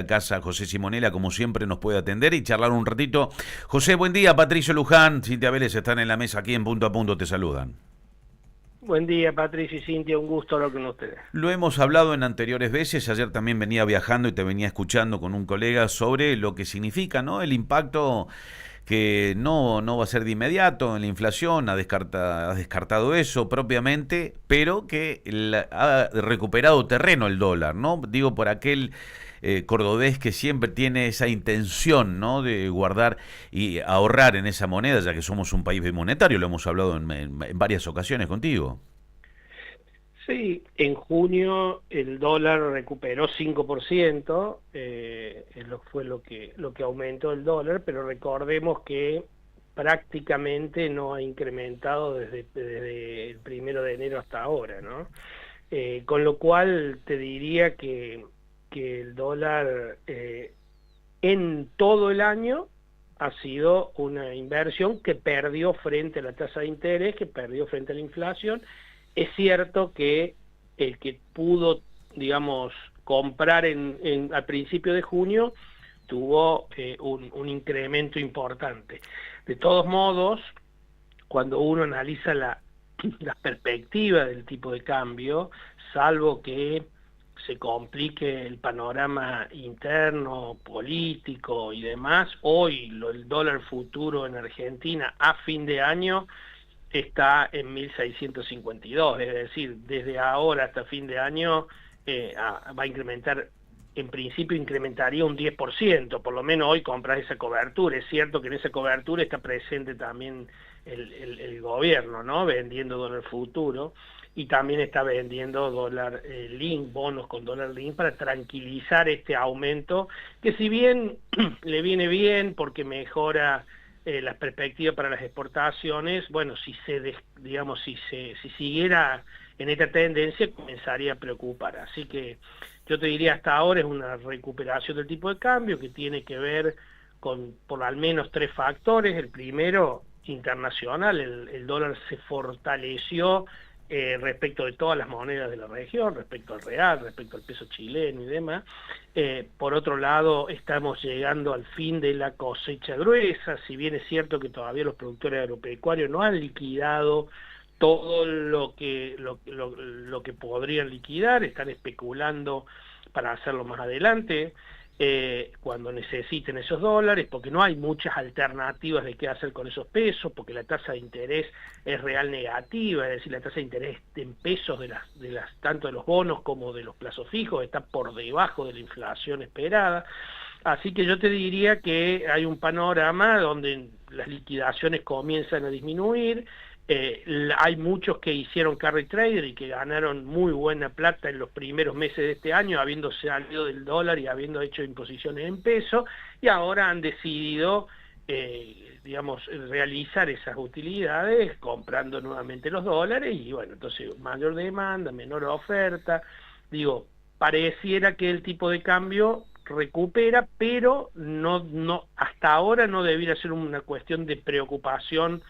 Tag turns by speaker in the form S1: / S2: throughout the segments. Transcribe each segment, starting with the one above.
S1: Casa José Simonela, como siempre, nos puede atender y charlar un ratito. José, buen día. Patricio Luján, Cintia Vélez están en la mesa aquí en Punto a Punto, te saludan.
S2: Buen día, Patricio y Cintia, un gusto hablar con ustedes.
S1: Lo hemos hablado en anteriores veces, ayer también venía viajando y te venía escuchando con un colega sobre lo que significa, ¿no? El impacto que no va a ser de inmediato en la inflación, ha descartado eso propiamente, pero que ha recuperado terreno el dólar, ¿no? Digo, por aquel cordobés que siempre tiene esa intención, ¿no? De guardar y ahorrar en esa moneda, ya que somos un país bimonetario, lo hemos hablado en varias ocasiones contigo.
S2: Sí, en junio el dólar recuperó 5%, fue lo que aumentó el dólar, pero recordemos que prácticamente no ha incrementado desde el 1 de enero hasta ahora, ¿no? Con lo cual te diría que el dólar en todo el año ha sido una inversión que perdió frente a la tasa de interés, que perdió frente a la inflación. Es cierto que el que pudo, digamos, comprar al principio de junio tuvo un incremento importante. De todos modos, cuando uno analiza la perspectiva del tipo de cambio, salvo que se complique el panorama interno, político y demás, hoy el dólar futuro en Argentina a fin de año está en 1.652, es decir, desde ahora hasta fin de año va a incrementar, en principio incrementaría un 10%, por lo menos hoy compras esa cobertura. Es cierto que en esa cobertura está presente también el gobierno, ¿no? Vendiendo dólar futuro, y también está vendiendo dólar link, bonos con dólar link para tranquilizar este aumento, que si bien le viene bien porque mejora las perspectivas para las exportaciones, bueno, si siguiera en esta tendencia comenzaría a preocupar. Así que yo te diría, hasta ahora es una recuperación del tipo de cambio que tiene que ver con por al menos tres factores. El primero, internacional, el dólar se fortaleció respecto de todas las monedas de la región, respecto al real, respecto al peso chileno y demás. Por otro lado, estamos llegando al fin de la cosecha gruesa, si bien es cierto que todavía los productores agropecuarios no han liquidado todo lo que podrían liquidar, están especulando para hacerlo más adelante, cuando necesiten esos dólares, porque no hay muchas alternativas de qué hacer con esos pesos, porque la tasa de interés es real negativa, es decir, la tasa de interés en pesos tanto de los bonos como de los plazos fijos está por debajo de la inflación esperada. Así que yo te diría que hay un panorama donde las liquidaciones comienzan a disminuir. Hay muchos que hicieron carry trader y que ganaron muy buena plata en los primeros meses de este año, habiendo salido del dólar y habiendo hecho imposiciones en peso, y ahora han decidido, digamos, realizar esas utilidades comprando nuevamente los dólares, y bueno, entonces mayor demanda, menor oferta. Digo, pareciera que el tipo de cambio recupera, pero no, hasta ahora no debiera ser una cuestión de preocupación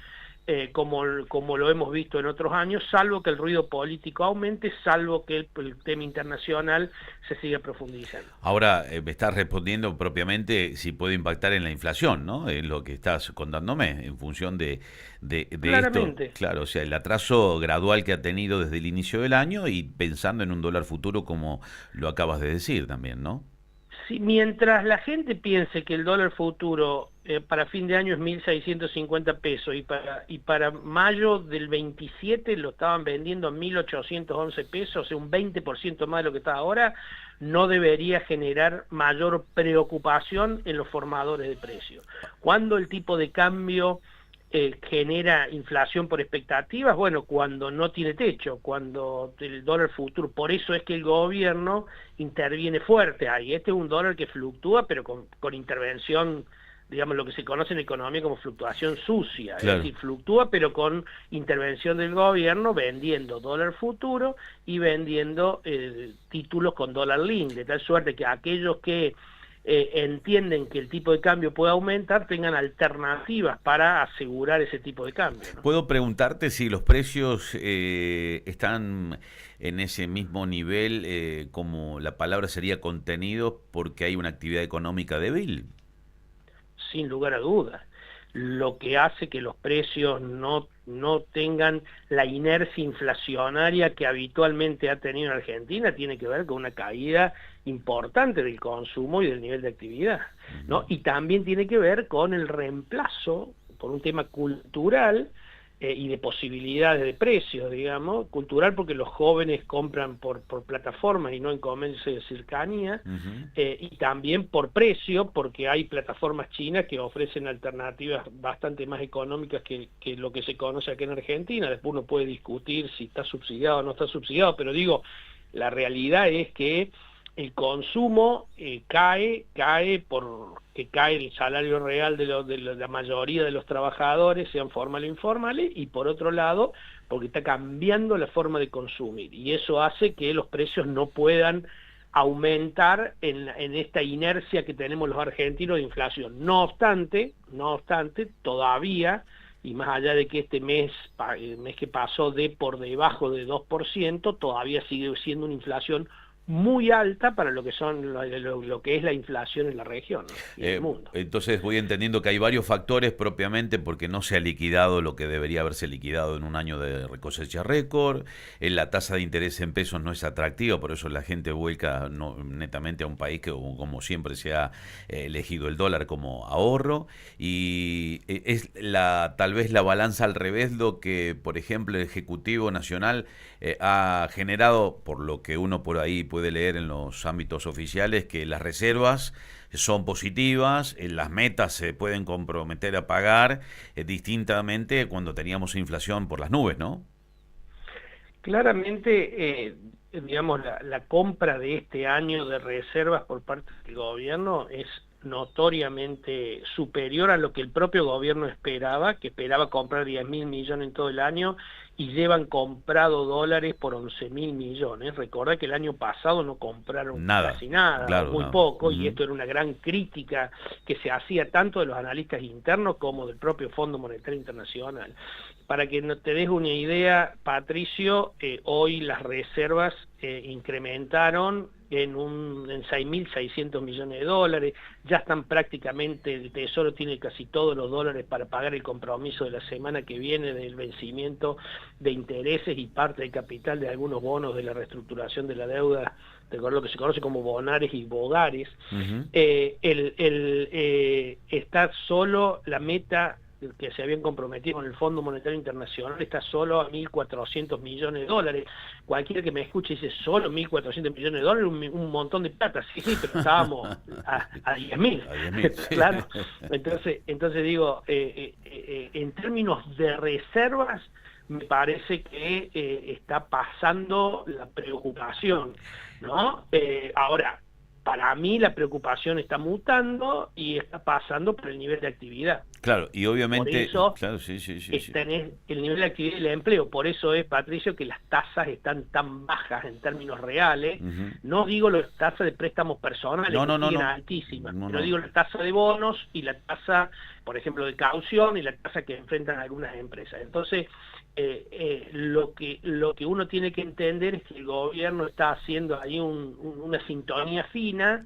S2: como lo hemos visto en otros años, salvo que el ruido político aumente, salvo que el tema internacional se siga profundizando.
S1: Ahora me estás respondiendo propiamente si puede impactar en la inflación, ¿no? En lo que estás contándome, en función de esto.
S2: Claramente.
S1: Claro, o sea, el atraso gradual que ha tenido desde el inicio del año y pensando en un dólar futuro como lo acabas de decir también, ¿no?
S2: Si mientras la gente piense que el dólar futuro para fin de año es 1.650 pesos y para mayo del 27 lo estaban vendiendo a 1.811 pesos, o sea, un 20% más de lo que está ahora, no debería generar mayor preocupación en los formadores de precios. Cuando el tipo de cambio genera inflación por expectativas, bueno, cuando no tiene techo, cuando el dólar futuro, por eso es que el gobierno interviene fuerte ahí. Este es un dólar que fluctúa, pero con intervención, digamos, lo que se conoce en economía como fluctuación sucia, es
S1: Claro.
S2: decir, fluctúa pero con intervención del gobierno, vendiendo dólar futuro y vendiendo títulos con dólar link, de tal suerte que aquellos que entienden que el tipo de cambio puede aumentar, tengan alternativas para asegurar ese tipo de cambio, ¿no?
S1: Puedo preguntarte si los precios están en ese mismo nivel, como la palabra sería contenido, porque hay una actividad económica débil.
S2: Sin lugar a dudas. Lo que hace que los precios no tengan la inercia inflacionaria que habitualmente ha tenido en Argentina tiene que ver con una caída importante del consumo y del nivel de actividad, ¿no? Y también tiene que ver con el reemplazo, por un tema cultural, y de posibilidades de precios, digamos, cultural porque los jóvenes compran por plataformas y no en comercio de cercanía, y también por precio, porque hay plataformas chinas que ofrecen alternativas bastante más económicas que lo que se conoce aquí en Argentina. Después uno puede discutir si está subsidiado o no está subsidiado, pero digo, la realidad es que el consumo cae porque cae el salario real de la mayoría de los trabajadores, sean formales o informales, y por otro lado, porque está cambiando la forma de consumir, y eso hace que los precios no puedan aumentar en esta inercia que tenemos los argentinos de inflación. No obstante, todavía, y más allá de que este mes, el mes que pasó de por debajo de 2%, todavía sigue siendo una inflación muy alta para lo que son lo que es la inflación en la región, ¿no? Y en el mundo.
S1: Entonces voy entendiendo que hay varios factores propiamente porque no se ha liquidado lo que debería haberse liquidado en un año de cosecha récord, la tasa de interés en pesos no es atractiva, por eso la gente vuelca netamente a un país que como siempre se ha elegido el dólar como ahorro, y es tal vez la balanza al revés lo que, por ejemplo, el Ejecutivo Nacional ha generado, por lo que uno por ahí puede leer en los ámbitos oficiales, que las reservas son positivas, las metas se pueden comprometer a pagar, distintamente cuando teníamos inflación por las nubes, ¿no?
S2: Claramente, digamos, la compra de este año de reservas por parte del gobierno es notoriamente superior a lo que el propio gobierno esperaba, que esperaba comprar 10.000 millones en todo el año, y llevan comprado dólares por 11.000 millones. Recuerda que el año pasado no compraron casi nada, claro, muy poco, y esto era una gran crítica que se hacía tanto de los analistas internos como del propio Fondo Monetario Internacional. Para que no te des una idea, Patricio, hoy las reservas incrementaron en 6.600 millones de dólares, ya están prácticamente, el Tesoro tiene casi todos los dólares para pagar el compromiso de la semana que viene del vencimiento de intereses y parte del capital de algunos bonos de la reestructuración de la deuda, de lo que se conoce como bonares y bogares. Está solo la meta que se habían comprometido con el Fondo Monetario Internacional, está solo a 1.400 millones de dólares. Cualquiera que me escuche dice, ¿solo 1.400 millones de dólares? Un montón de plata. Sí, pero estábamos a 10.000.
S1: Sí.
S2: Claro. Entonces digo, en términos de reservas, me parece que está pasando la preocupación, ¿no? Ahora, para mí la preocupación está mutando y está pasando por el nivel de actividad.
S1: Claro, y obviamente...
S2: Por eso
S1: claro, sí.
S2: el nivel de actividad y el empleo. Por eso es, Patricio, que las tasas están tan bajas en términos reales. No digo las tasas de préstamos personales, que siguen altísimas, pero digo la tasa de bonos y la tasa, por ejemplo, de caución y la tasa que enfrentan algunas empresas. Entonces, lo que uno tiene que entender es que el gobierno está haciendo ahí una sintonía fina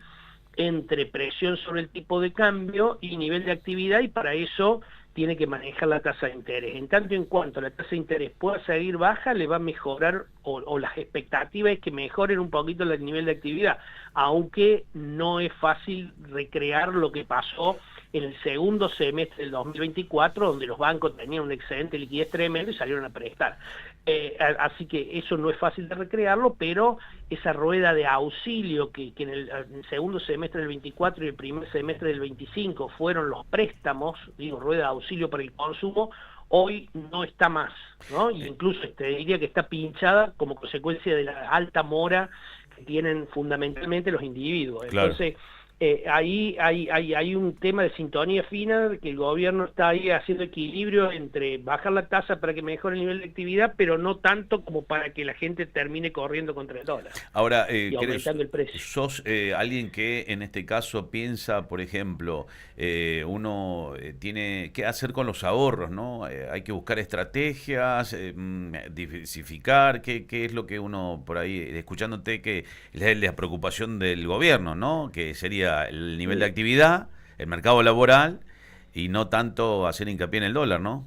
S2: entre presión sobre el tipo de cambio y nivel de actividad, y para eso tiene que manejar la tasa de interés. En tanto en cuanto la tasa de interés pueda seguir baja, le va a mejorar, o las expectativas es que mejoren un poquito el nivel de actividad, aunque no es fácil recrear lo que pasó en el segundo semestre del 2024, donde los bancos tenían un excedente de liquidez tremendo y salieron a prestar. Así que eso no es fácil de recrearlo, pero esa rueda de auxilio que en el segundo semestre del 24 y el primer semestre del 25 fueron los préstamos, digo, rueda de auxilio para el consumo, hoy no está más, ¿no? Y incluso te diría que está pinchada como consecuencia de la alta mora que tienen fundamentalmente los individuos.
S1: Claro.
S2: Entonces, Hay un tema de sintonía fina, que el gobierno está ahí haciendo equilibrio entre bajar la tasa para que mejore el nivel de actividad, pero no tanto como para que la gente termine corriendo contra el dólar
S1: Ahora,
S2: y aumentando el precio.
S1: ¿sos alguien que en este caso piensa, por ejemplo, uno tiene qué hacer con los ahorros, ¿no? Hay que buscar estrategias, diversificar, qué es lo que uno por ahí, escuchándote, que es la preocupación del gobierno, ¿no? Que sería el nivel de
S2: Sí.
S1: actividad, el mercado laboral y no tanto hacer hincapié en el dólar, ¿no?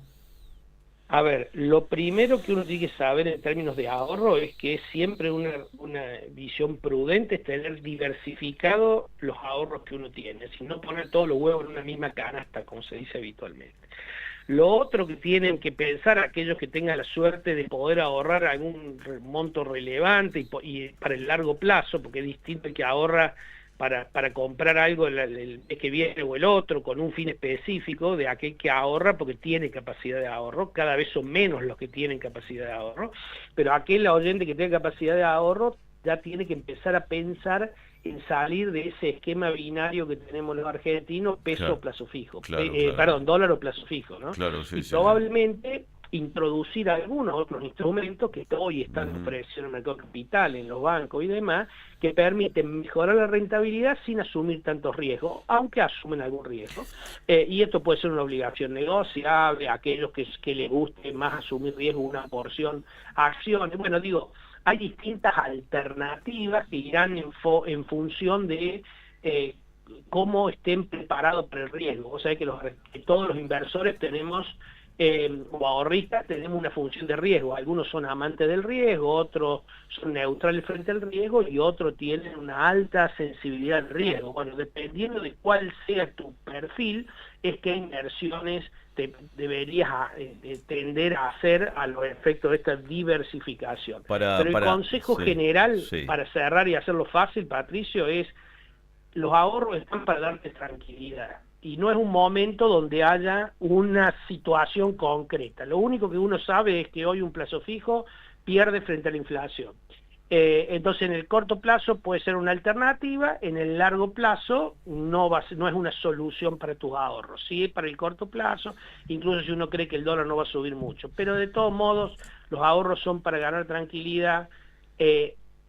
S2: A ver, lo primero que uno tiene que saber en términos de ahorro es que es siempre una visión prudente es tener diversificado los ahorros que uno tiene, sin no poner todos los huevos en una misma canasta, como se dice habitualmente. Lo otro que tienen que pensar aquellos que tengan la suerte de poder ahorrar algún monto relevante y para el largo plazo, porque es distinto el que ahorra para comprar algo el mes que viene o el otro con un fin específico de aquel que ahorra porque tiene capacidad de ahorro. Cada vez son menos los que tienen capacidad de ahorro, pero aquel oyente que tiene capacidad de ahorro ya tiene que empezar a pensar en salir de ese esquema binario que tenemos los argentinos, peso
S1: Claro,
S2: o plazo fijo,
S1: claro.
S2: perdón, dólar o plazo fijo, ¿no?
S1: Claro, sí,
S2: Y
S1: sí, sí.
S2: probablemente introducir algunos otros instrumentos que hoy están
S1: Ujú.
S2: ofreciendo en el mercado de capital, en los bancos y demás, que permiten mejorar la rentabilidad sin asumir tantos riesgos, aunque asumen algún riesgo. Y esto puede ser una obligación negociable, a aquellos que les guste más asumir riesgo, una porción a acciones. Bueno, digo, hay distintas alternativas que irán en función de cómo estén preparados para el riesgo. O sea que todos los inversores tenemos o ahorristas tenemos una función de riesgo. Algunos son amantes del riesgo, otros son neutrales frente al riesgo y otros tienen una alta sensibilidad al riesgo. Bueno, dependiendo de cuál sea tu perfil, es qué inversiones deberías tender a hacer a los efectos de esta diversificación. Pero el consejo
S1: Sí,
S2: general,
S1: sí.
S2: para cerrar y hacerlo fácil, Patricio, es: los ahorros están para darte tranquilidad y no es un momento donde haya una situación concreta. Lo único que uno sabe es que hoy un plazo fijo pierde frente a la inflación. Entonces en el corto plazo puede ser una alternativa, en el largo plazo no es una solución para tus ahorros, sí para el corto plazo, incluso si uno cree que el dólar no va a subir mucho, pero de todos modos los ahorros son para ganar tranquilidad.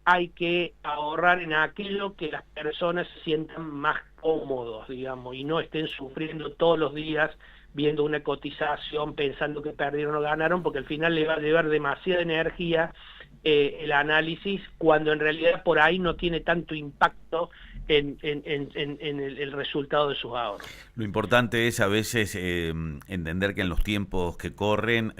S2: Hay que ahorrar en aquello que las personas se sientan más cómodos, digamos, y no estén sufriendo todos los días viendo una cotización pensando que perdieron o ganaron, porque al final le va a llevar demasiada energía el análisis, cuando en realidad por ahí no tiene tanto impacto en el resultado de sus ahorros.
S1: Lo importante es a veces entender que en los tiempos que corren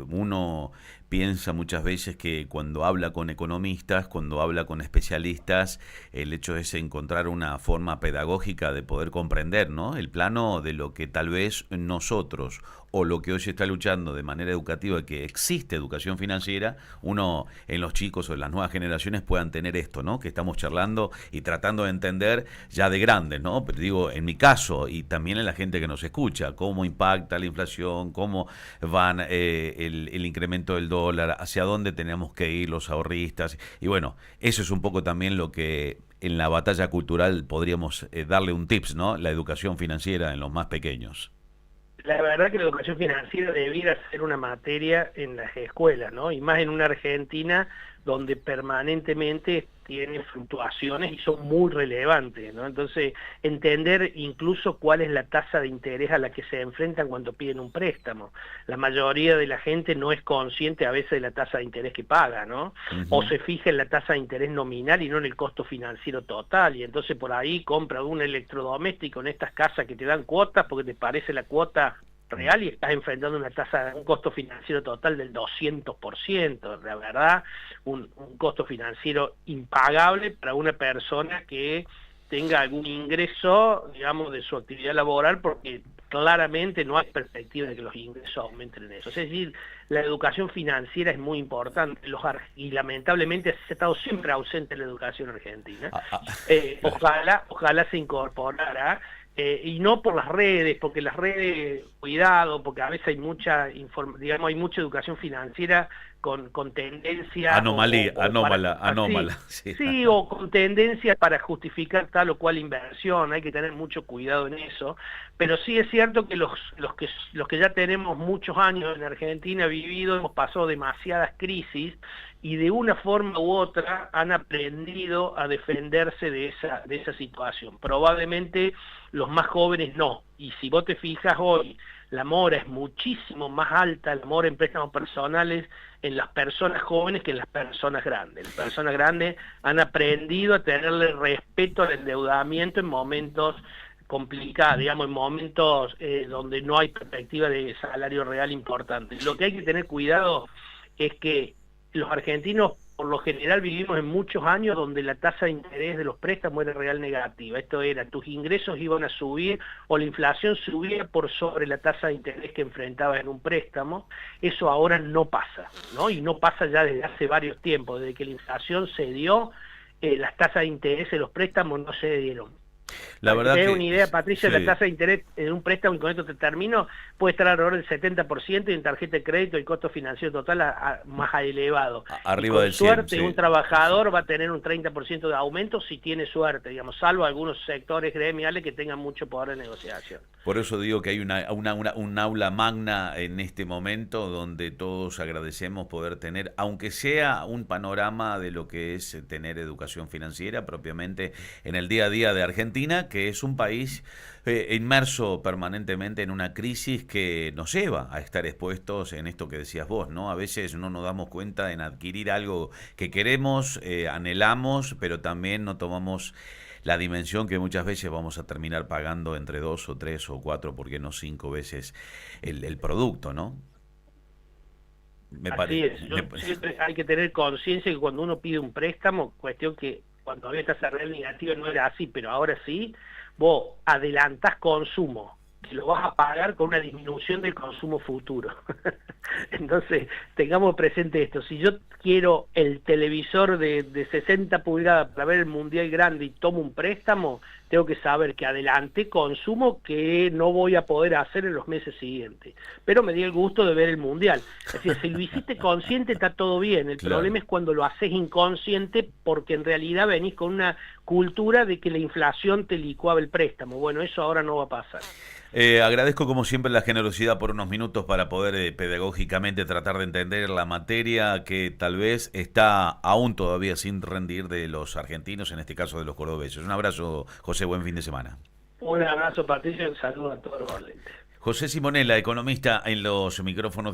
S1: uno piensa muchas veces que cuando habla con economistas, cuando habla con especialistas, el hecho es encontrar una forma pedagógica de poder comprender, ¿no?, el plano de lo que tal vez nosotros o lo que hoy se está luchando de manera educativa, que existe educación financiera, uno en los chicos o en las nuevas generaciones puedan tener esto, ¿no?, que estamos charlando y tratando de entender ya de grandes, ¿no? Pero digo, en mi caso y también en la gente que nos escucha, cómo impacta la inflación, cómo van el incremento del dólar, hacia dónde tenemos que ir los ahorristas. Y bueno, eso es un poco también lo que en la batalla cultural podríamos darle un tips, ¿no? La educación financiera en los más pequeños.
S2: La verdad que la educación financiera debiera ser una materia en las escuelas, ¿no? Y más en una Argentina donde permanentemente tiene fluctuaciones y son muy relevantes, ¿no? Entonces, entender incluso cuál es la tasa de interés a la que se enfrentan cuando piden un préstamo. La mayoría de la gente no es consciente a veces de la tasa de interés que paga, ¿no? O
S1: Ujú.
S2: se fija en la tasa de interés nominal y no en el costo financiero total, y entonces por ahí compra un electrodoméstico en estas casas que te dan cuotas porque te parece la cuota real y estás enfrentando una tasa, un costo financiero total del 200%, la verdad, un costo financiero impagable para una persona que tenga algún ingreso, digamos, de su actividad laboral, porque claramente no hay perspectiva de que los ingresos aumenten en eso. Es decir, la educación financiera es muy importante, y lamentablemente se ha estado siempre ausente en la educación argentina.
S1: Ah, ah,
S2: Ojalá se incorporara, y no por las redes, porque las redes, cuidado, porque a veces hay mucha hay mucha educación financiera con tendencia...
S1: Anómala. Sí,
S2: sí, o con tendencia para justificar tal o cual inversión, hay que tener mucho cuidado en eso, pero sí es cierto que los que ya tenemos muchos años en Argentina vivido, hemos pasado demasiadas crisis, y de una forma u otra han aprendido a defenderse de esa situación. Probablemente los más jóvenes no, y si vos te fijas hoy, la mora es muchísimo más alta, la mora en préstamos personales en las personas jóvenes que en las personas grandes. Las personas grandes han aprendido a tenerle respeto al endeudamiento en momentos complicados, digamos, en momentos donde no hay perspectiva de salario real importante. Lo que hay que tener cuidado es que los argentinos por lo general vivimos en muchos años donde la tasa de interés de los préstamos era real negativa. Esto era, tus ingresos iban a subir o la inflación subía por sobre la tasa de interés que enfrentabas en un préstamo. Eso ahora no pasa, ¿no? Y no pasa ya desde hace varios tiempos. Desde que la inflación se dio, las tasas de interés de los préstamos no se dieron.
S1: La verdad que...
S2: una idea, Patricia,
S1: sí.
S2: La tasa de interés en un préstamo, y con esto te termino, puede estar alrededor del 70%, y en tarjeta de crédito el costo financiero total más elevado.
S1: Arriba del
S2: 100%. Suerte,
S1: sí.
S2: Un trabajador va a tener un 30% de aumento si tiene suerte, digamos, salvo algunos sectores gremiales que tengan mucho poder de negociación.
S1: Por eso digo que hay un aula magna en este momento donde todos agradecemos poder tener, aunque sea un panorama de lo que es tener educación financiera propiamente en el día a día de Argentina, que es un país inmerso permanentemente en una crisis que nos lleva a estar expuestos en esto que decías vos, ¿no? A veces no nos damos cuenta en adquirir algo que queremos, anhelamos, pero también no tomamos la dimensión que muchas veces vamos a terminar pagando entre 2 o 3 o 4, por qué no 5 veces el producto, ¿no?
S2: Así es. Siempre hay que tener conciencia que cuando uno pide un préstamo, cuestión que cuando había tasa real negativa no era así, pero ahora sí, vos adelantás consumo, que lo vas a pagar con una disminución del consumo futuro. Entonces, tengamos presente esto. Si yo quiero el televisor de 60 pulgadas para ver el Mundial grande y tomo un préstamo, tengo que saber que adelante consumo que no voy a poder hacer en los meses siguientes. Pero me di el gusto de ver el Mundial. Es decir, si lo hiciste consciente está todo bien. El problema es cuando lo haces inconsciente, porque en realidad venís con una cultura de que la inflación te licuaba el préstamo. Bueno, eso ahora no va a pasar.
S1: Agradezco como siempre la generosidad por unos minutos para poder pedagógicamente tratar de entender la materia que tal vez está aún todavía sin rendir de los argentinos, en este caso de los cordobeses. Un abrazo, José, buen fin de semana.
S2: Un abrazo, Patricio, y un saludo a todos los oyentes.
S1: José Simonella, economista en los micrófonos de